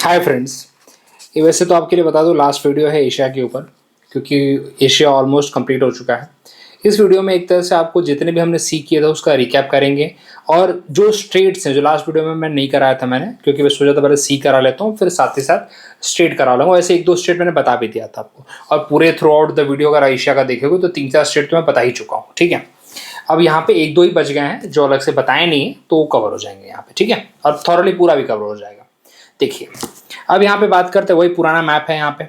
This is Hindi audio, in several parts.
हाय फ्रेंड्स, ये वैसे तो आपके लिए बता दूं लास्ट वीडियो है एशिया के ऊपर, क्योंकि एशिया ऑलमोस्ट कंप्लीट हो चुका है। इस वीडियो में एक तरह से आपको जितने भी हमने सीख किए थे उसका रिकैप करेंगे, और जो स्ट्रेट्स हैं जो लास्ट वीडियो में मैं नहीं कराया था मैंने, क्योंकि मैं सोचा था पहले सी करा लेता हूँ फिर साथ ही साथ स्ट्रेट करा लूँगा। वैसे एक दो स्ट्रेट मैंने बता भी दिया था आपको, और पूरे थ्रू आउट द वीडियो अगर एशिया का देखेंगे तो 3-4 स्ट्रेट तो मैं बता ही चुका हूँ। ठीक है, अब यहाँ पे एक दो ही बच गए हैं जो अलग से बताए नहीं है, तो वो कवर हो जाएंगे यहाँ पे। ठीक है, और थॉरली पूरा भी कवर हो जाएगा। देखिए, अब यहाँ पे बात करते हैं, वही पुराना मैप है। यहाँ पे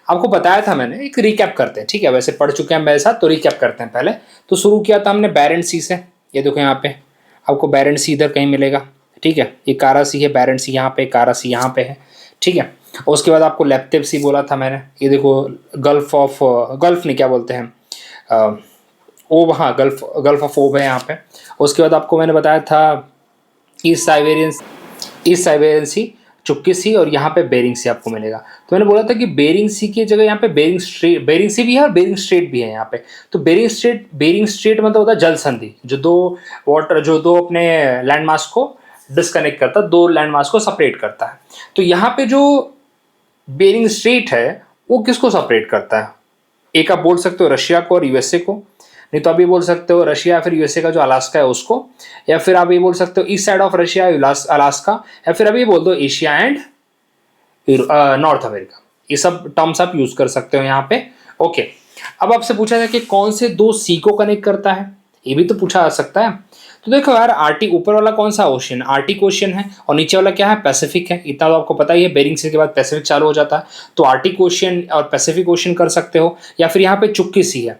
आपको बताया था मैंने, एक रिकैप करते हैं। ठीक है, वैसे पढ़ चुके हैं मेरे साथ, तो रिकैप करते हैं। पहले तो शुरू किया था हमने बैरेंट सी से। ये देखो यहाँ पे आपको बैरेंट सी इधर कहीं मिलेगा। ठीक है, ये कारा सी है, बैरेंट सी यहाँ पे, कारा सी यहाँ पे है। ठीक है, और उसके बाद आपको लेप्टिव सी बोला था मैंने। ये देखो गल्फ नहीं क्या बोलते हैं, ओब, हाँ गल्फ ऑफ ओब है यहाँ पे। उसके बाद आपको मैंने बताया था ईस्ट साइबेरियन सी, चुप्की सी, और यहाँ पे बेरिंग सी आपको मिलेगा। तो मैंने बोला था कि बेरिंग सी की जगह यहाँ पे बेरिंग सी भी है और बेरिंग स्ट्रेट भी है यहाँ पे। तो बेरिंग स्ट्रेट मतलब होता है जल संधि, जो दो अपने लैंड मास को डिस्कनेक्ट करता है, दो लैंड मास को सेपरेट करता है। तो यहाँ पे जो बेरिंग स्ट्रेट है वो किसको सेपरेट करता है? एक आप बोल सकते हो रशिया को और यूएसए को, नहीं तो आप ये बोल सकते हो रशिया या फिर यूएसए का जो अलास्का है उसको, या फिर आप ये बोल सकते हो east side of Russia Alaska, या फिर आप ये बोल दो एशिया एंड नॉर्थ अमेरिका। ये सब टर्म्स आप यूज कर सकते हो यहाँ पे। ओके, अब आपसे पूछा था कि कौन से दो सी को कनेक्ट करता है, ये भी तो पूछा जा सकता है। तो देखो यार, आर्टिक ऊपर वाला कौन सा ओशियन? आर्टिक ओशियन है, और नीचे वाला क्या है? पैसिफिक है। इतना तो आपको पता ही है, बेरिंग सी के बाद पैसिफिक चालू हो जाता है। तो आर्टिक ओशियन और पैसिफिक ओशियन कर सकते हो, या फिर यहाँ पे चुक्की सी है,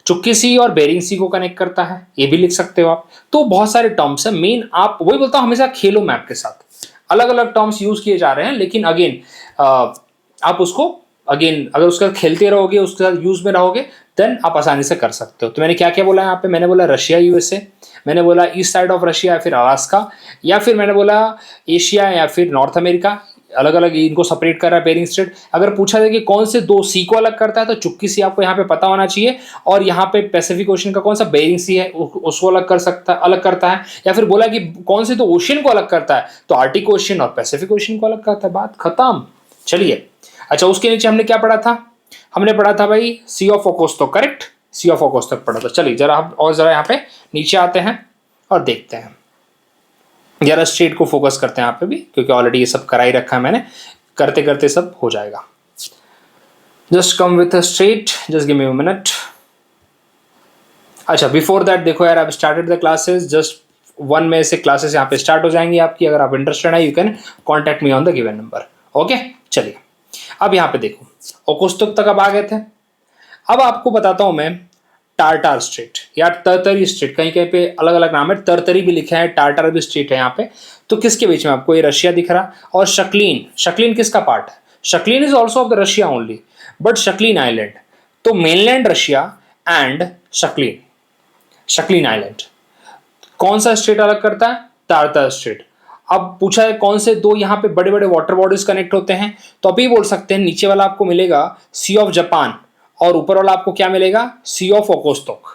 चुक्की सी और बेरिंग सी को कनेक्ट करता है, ये भी लिख सकते हो आप। तो बहुत सारे टर्म्स है। मेन आप वही बोलता हूँ, हमेशा खेलो मैप के साथ। अलग अलग टर्म्स यूज किए जा रहे हैं, लेकिन अगेन आप उसको अगर उसका खेलते रहोगे, उसके साथ यूज में रहोगे, देन आप आसानी से कर सकते हो। तो मैंने क्या क्या बोला यहाँ पे? मैंने बोला रशिया यूएसए, मैंने बोला ईस्ट साइड ऑफ रशिया या फिर अलास्का, या फिर मैंने बोला एशिया या फिर नॉर्थ अमेरिका। अलग अलग इनको सेपरेट कर रहा है बेरिंग स्ट्रेट। अगर पूछा जाए कि कौन से दो सी को अलग करता है, तो चुक्की सी आपको यहाँ पे पता होना चाहिए, और यहाँ पे पैसिफिक ओशन का कौन सा बेरिंग सी है उसको अलग करता है। या फिर बोला कि कौन से दो ओशन को अलग करता है, तो आर्टिक ओशन और पैसिफिक ओशन को अलग करता है। बात खत्म। चलिए, अच्छा, उसके नीचे हमने क्या पढ़ा था? हमने पढ़ा था भाई सी ऑफ ओकोस्तो, करेक्ट, सी ऑफ ओकोस्तो पढ़ा था। चलिए जरा हम और जरा यहाँ पे नीचे आते हैं और देखते हैं, जरा स्ट्रेट को फोकस करते हैं यहाँ पे भी, क्योंकि ऑलरेडी ये सब करा ही रखा है मैंने। करते करते सब हो जाएगा। Just come with a straight, just give me a minute. अच्छा, बिफोर दैट देखो यार, अब स्टार्टेड द क्लासेस, जस्ट 1 में से क्लासेस यहाँ पे स्टार्ट हो जाएंगी आपकी। अगर आप इंटरेस्टेड है, you can contact me on the given number. Okay, चलिए अब यहाँ पे देखो, ओकोस्तोक तक अब आ गए थे। अब आपको बताता हूं मैं टार्टार स्ट्रेट या तरतरी स्ट्रेट, कहीं कहीं पे अलग अलग नाम है, तरतरी भी लिखा है, टार्टार भी स्ट्रेट है यहाँ पे। तो किसके बीच में? आपको ये रशिया दिख रहा, और शक्लीन किसका पार्ट है? Sakhalin is also of the Russia only, but Sakhalin island. तो mainland Russia and Sakhalin island, कौन सा स्ट्रेट अलग करता है? Tatar strait. अब पूछा है कौन से दो यहाँ पे बड़े बड़े वाटर बॉडीज कनेक्ट होते हैं, तो आप ये बोल सकते हैं नीचे वाला आपको मिलेगा सी ऑफ जापान, और ऊपर वाला आपको क्या मिलेगा? सी ऑफ ओकोस्तोक।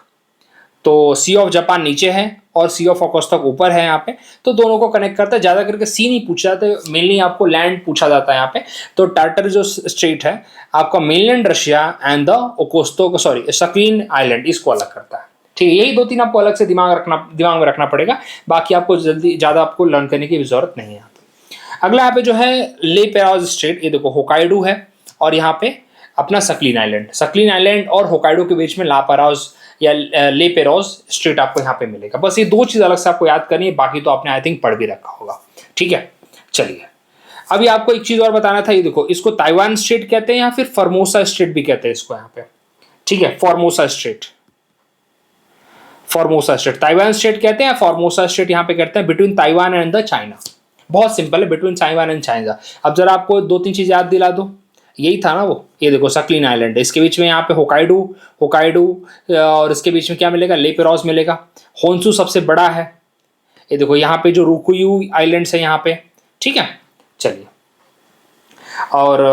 तो सी ऑफ जापान नीचे है और सी ऑफ ओकोस्तोक ऊपर है यहाँ पे, तो दोनों को कनेक्ट करता है। ज्यादा करके सी नहीं पूछा जाता, मेनली आपको लैंड पूछा जाता है यहाँ पे। तो टार्टर जो स्ट्रेट है आपका mainland Russia and the Okhotsk, sorry Sakhalin island, इसको अलग करता है। ठीक है, यही 2-3 आपको अलग से दिमाग में रखना पड़ेगा। बाकी आपको जल्दी ज़्यादा आपको लर्न करने की जरूरत नहीं है। अगला यहाँ पे जो है ले पेरोज स्ट्रेट, ये देखो होकाइडो है, और यहाँ पे अपना सकलीन आइलैंड और होकाइडो के बीच में लापेरोज या ले पेरोज स्ट्रेट आपको यहाँ पे मिलेगा। बस ये दो चीज अलग से आपको याद करनी है, बाकी तो आपने आई थिंक पढ़ भी रखा होगा। ठीक है, चलिए अभी आपको एक चीज और बताना था। ये देखो, इसको ताइवान स्ट्रेट कहते हैं या फिर फॉर्मोसा स्ट्रेट भी कहते हैं इसको यहाँ पे। ठीक है, फॉर्मोसा स्ट्रेट ताइवान स्ट्रेट कहते हैं, फॉर्मोसा स्ट्रेट यहाँ पे कहते हैं, between Taiwan and the China. बहुत सिंपल है, बिटवीन ताइवान एंड चाइना। अब जरा आपको 2-3 चीज याद दिला दो, यही था ना वो। ये देखो सकलीन आइलैंड, इसके बीच में यहाँ पे होकाइडो, और इसके बीच में क्या मिलेगा? लेपेरोज मिलेगा। होन्सू सबसे बड़ा है। ये देखो यहाँ पे जो रुकुयू आइलैंड्स है यहाँ पे। ठीक है, चलिए, और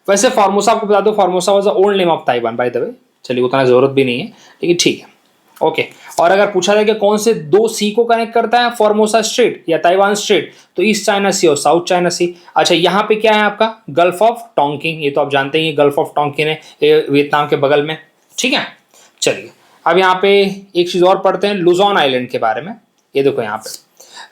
वैसे फॉर्मोसा आपको बता दो, Formosa was the old name of Taiwan by the way. चलिए, उतना जरूरत भी नहीं है, लेकिन ठीक है। ओके, और अगर पूछा जाए कि कौन से दो सी को कनेक्ट करता है, फॉर्मोसा स्ट्रेट या ताइवान स्ट्रेट, तो ईस्ट चाइना सी और साउथ चाइना सी। अच्छा, यहाँ पे क्या है आपका गल्फ ऑफ टोंकिंग, ये तो आप जानते ही गल्फ ऑफ टोंकिंग है, ये वियतनाम के बगल में। ठीक है, चलिए अब यहाँ पे एक चीज और पढ़ते हैं लुजोन आइलैंड के बारे में। ये देखो यहाँ पे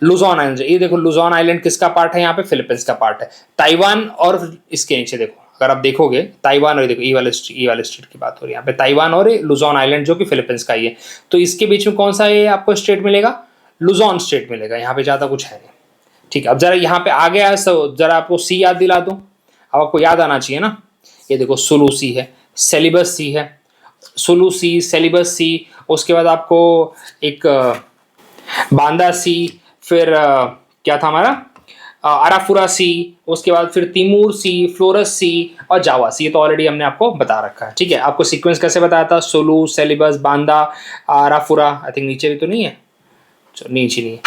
लुजोन आइलैंड, ये देखो लुजोन आइलैंड किसका पार्ट है, यहाँ पे फिलीपींस का पार्ट है। ताइवान और इसके नीचे देखो, अगर आप देखोगे ताइवान और देखो ई वाले स्टेट की बात हो रही है यहाँ पे, ताइवान और लुजोन आइलैंड जो कि फिलीपींस का ही है। तो इसके बीच में कौन सा ये आपको स्टेट मिलेगा, लुजोन स्टेट मिलेगा। यहाँ पे ज़्यादा कुछ है नहीं। ठीक है, अब जरा यहाँ पे आ गया जरा आपको सी याद दिला दूँ, अब आपको याद आना चाहिए ना। ये देखो सुलू सी है, सेलिबस सी है, सुलू सी, सेलिबस सी, उसके बाद आपको एक बांदा सी, फिर क्या था हमारा अराफुरा सी, उसके बाद फिर तिमूर सी, फ्लोरस सी और जावा सी। ये तो ऑलरेडी हमने आपको बता रखा है। ठीक है, आपको सीक्वेंस कैसे बताया था, सोलू, सेलिबस, बांदा, अराफुरा। आई थिंक नीचे भी तो नहीं है, नीचे नहीं है,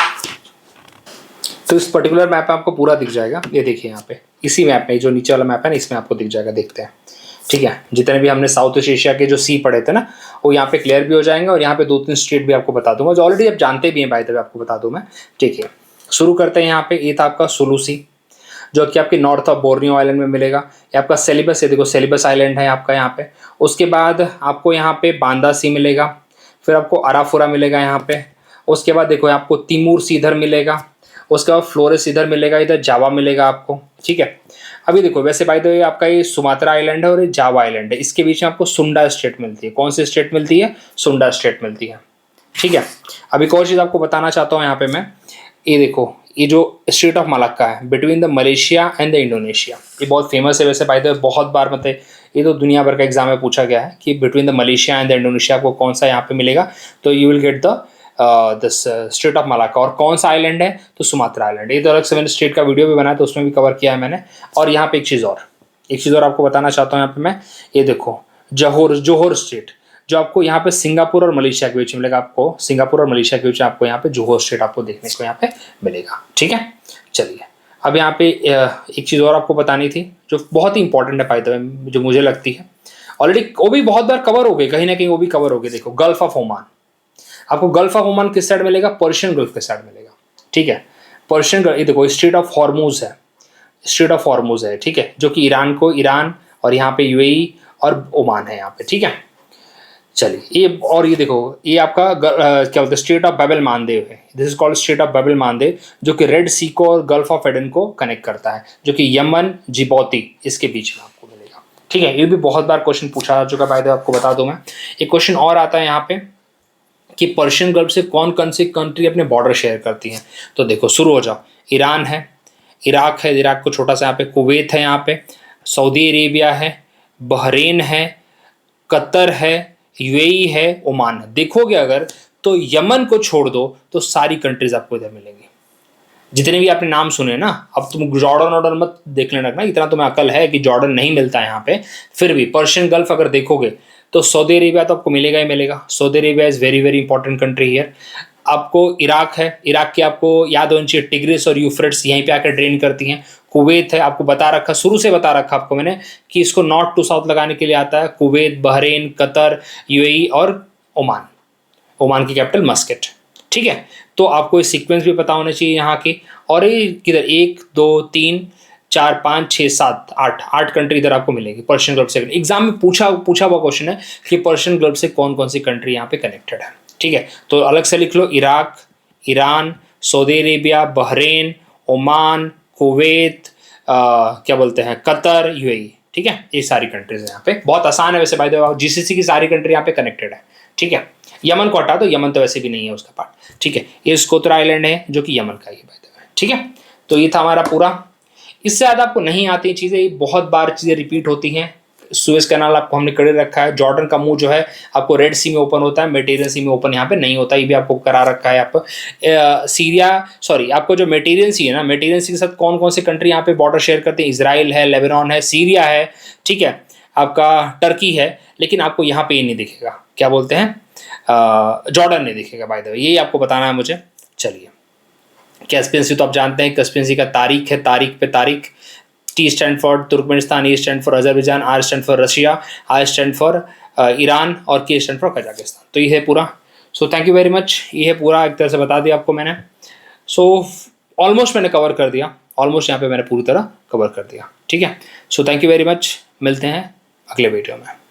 तो इस पर्टिकुलर मैप में आपको पूरा दिख जाएगा। ये देखिए यहाँ पे इसी मैप में, जो नीचे वाला मैप है ना, इसमें आपको दिख जाएगा, देखते हैं। ठीक है, जितने भी हमने साउथ ईस्ट एशिया के जो सी पढ़े थे ना, वो यहाँ पे क्लियर भी हो जाएंगे और यहाँ पे 2-3 स्टेट भी आपको बता दूंगा जो ऑलरेडी आप जानते भी हैं, बाय द वे आपको बता दूं मैं। ठीक है, शुरू करते हैं। यहाँ पे ये था आपका सुलू सी, जो कि आपके नॉर्थ ऑफ बोर्नियो आइलैंड में मिलेगा। ये आपका सेलिबस, ये देखो सेलिबस आइलैंड है आपका यहाँ पे। उसके बाद आपको यहाँ पे बांदा सी मिलेगा, फिर आपको अराफुरा मिलेगा यहाँ पे। उसके बाद देखो आपको तिमूर सी इधर मिलेगा, उसके बाद फ्लोरेस इधर मिलेगा, इधर जावा मिलेगा आपको। ठीक है, अभी देखो वैसे बाय द वे आपका ये सुमात्रा आइलैंड है और ये जावा आइलैंड है, इसके बीच में आपको सुंडा स्टेट मिलती है। कौन सी स्टेट मिलती है, सुंडा स्टेट मिलती है। ठीक है, अभी एक और चीज़ आपको बताना चाहता हूँ यहाँ पे मैं, ये देखो ये जो स्ट्रेट ऑफ मलक्का है between the Malaysia and the Indonesia, ये बहुत फेमस है वैसे बाय द वे, बहुत बार मतलब ये तो दुनिया भर का एग्जाम में पूछा गया है कि between the Malaysia and the Indonesia को कौन सा यहाँ पे मिलेगा, तो you will get the this straight of Malacca. और कौन सा आइलैंड है, तो सुमात्रा आइलैंड। ये तो अलग से मैंने स्टेट का वीडियो भी बनाया तो उसमें भी कवर किया है मैंने। और यहाँ पे एक चीज़ और आपको बताना चाहता हूँ यहाँ पे मैं, ये देखो जोहोर स्टेट, जो आपको यहाँ पे सिंगापुर और मलेशिया के बीच मिलेगा। आपको सिंगापुर और मलेशिया के बीच में आपको यहाँ पे जोहोर स्टेट आपको देखने को यहाँ पे मिलेगा। ठीक है, चलिए अब यहाँ पे एक चीज़ और आपको बतानी थी जो बहुत ही इंपॉर्टेंट है बाय द वे, जो मुझे लगती है ऑलरेडी वो भी बहुत बार कवर हो गई, कहीं ना कहीं वो भी कवर हो गई। देखो गल्फ ऑफ ओमान, आपको गल्फ ऑफ ओमान किस साइड मिलेगा, पर्शियन गल्फ के साइड मिलेगा। ठीक है, पर्शियन गल्फ, ये देखो स्ट्रेट ऑफ हॉर्मुज है, स्ट्रेट ऑफ हॉर्मुज है। ठीक है, जो कि ईरान और यहाँ पे यूएई और ओमान है यहाँ पे। ठीक है, चलिए ये और ये देखो ये आपका क्या बोलते हैं स्ट्रेट ऑफ बाब एल मांदेव है। This is called straight of बाब एल मांदेव, जो कि रेड सी को और गल्फ ऑफ एडन को कनेक्ट करता है, जो कि यमन जिबौती इसके बीच में आपको मिलेगा। ठीक है, ये भी बहुत बार क्वेश्चन पूछा जा चुका है, बाय द वे आपको बता दूं मैं। एक क्वेश्चन और आता है यहाँ पे कि पर्शियन गल्फ से कौन कौन सी कंट्री अपने बॉर्डर शेयर करती हैं, तो देखो शुरू हो जाओ। ईरान है, इराक है, इराक को छोटा सा यहाँ पे, कुवैत है यहाँ पे, सऊदी अरेबिया है, बहरीन है, कतर है, यूएई है, ओमान है। देखोगे अगर तो यमन को छोड़ दो तो सारी कंट्रीज आपको इधर मिलेंगी, जितने भी आपने नाम सुने ना। अब तुम जॉर्डन ऑर्डर मत देख लेना, इतना तुम्हें अकल है कि जॉर्डन नहीं मिलता है यहाँ पे, फिर भी पर्शियन गल्फ अगर देखोगे तो सऊदी अरेबिया तो आपको मिलेगा ही मिलेगा। Saudi Arabia is very very important country here. आपको इराक है, इराक की आपको याद होनी चाहिए टिग्रिस और यूफ्रेट्स यहीं पे आकर ड्रेन करती हैं। कुवैत है, आपको बता रखा, शुरू से बता रखा आपको मैंने कि इसको नॉर्थ टू साउथ लगाने के लिए आता है। कुवैत, बहरीन, कतर, यूएई और ओमान, ओमान की कैपिटल मस्कट। ठीक है, तो आपको ये सीक्वेंस भी पता होना चाहिए यहाँ की। और ये किधर 1 2 3 4 5 6 7 8 कंट्री इधर आपको मिलेगी पर्शियन गल्फ से। एग्जाम में पूछा हुआ क्वेश्चन है कि पर्शियन गल्फ से कौन कौन सी कंट्री यहाँ पे कनेक्टेड है। ठीक है, तो अलग से लिख लो, Iraq, Iran, Saudi Arabia, Bahrain, Oman, Kuwait, क्या बोलते हैं कतर, यूएई। ठीक है, ये सारी कंट्रीज है यहाँ पे। बहुत आसान है वैसे बाय द वे, जीसीसी की सारी कंट्री यहाँ पे कनेक्टेड है। ठीक है, यमन को हटा दो, यमन तो वैसे भी नहीं है उसका पार्ट। ठीक है, ये स्कोत्रा आइलैंड है जो कि यमन का ही है बाय द वे। ठीक है, तो ये था हमारा पूरा। इससे ज़्यादा आपको नहीं आती चीज़ें, बहुत बार चीज़ें रिपीट होती हैं। सुएज कैनाल आपको हमने कर रखा है। जॉर्डन का मुंह जो है आपको रेड सी में ओपन होता है, मेडिटेरियन सी में ओपन यहाँ पे नहीं होता, ये भी आपको करा रखा है। आप आपको जो मेडिटेरियन सी है ना, मेडिटेरियन सी के साथ कौन कौन सी कंट्री यहाँ पे बॉर्डर शेयर करते हैं, इजराइल है, लेबनान है, सीरिया है, ठीक है, आपका टर्की है, लेकिन आपको यहाँ पे ये नहीं दिखेगा, क्या बोलते हैं, जॉर्डन नहीं दिखेगा बाय द वे, यही आपको बताना है मुझे। चलिए, कैस्पियन सी तो आप जानते हैं, कैस्पियन सी का तारीख है, तारीख पे तारीख। T stand for Turkmenistan, E stand for Azerbaijan, R stand for Russia, I stand for Iran और के स्टैंड फॉर कजाकिस्तान। तो ये है पूरा। So thank you very much. ये है पूरा एक तरह से बता दिया आपको मैंने। सो ऑलमोस्ट मैंने कवर कर दिया, ऑलमोस्ट यहाँ पे मैंने पूरी तरह कवर कर दिया, ठीक है। सो थैंक यू वेरी मच, मिलते हैं अगले वीडियो में।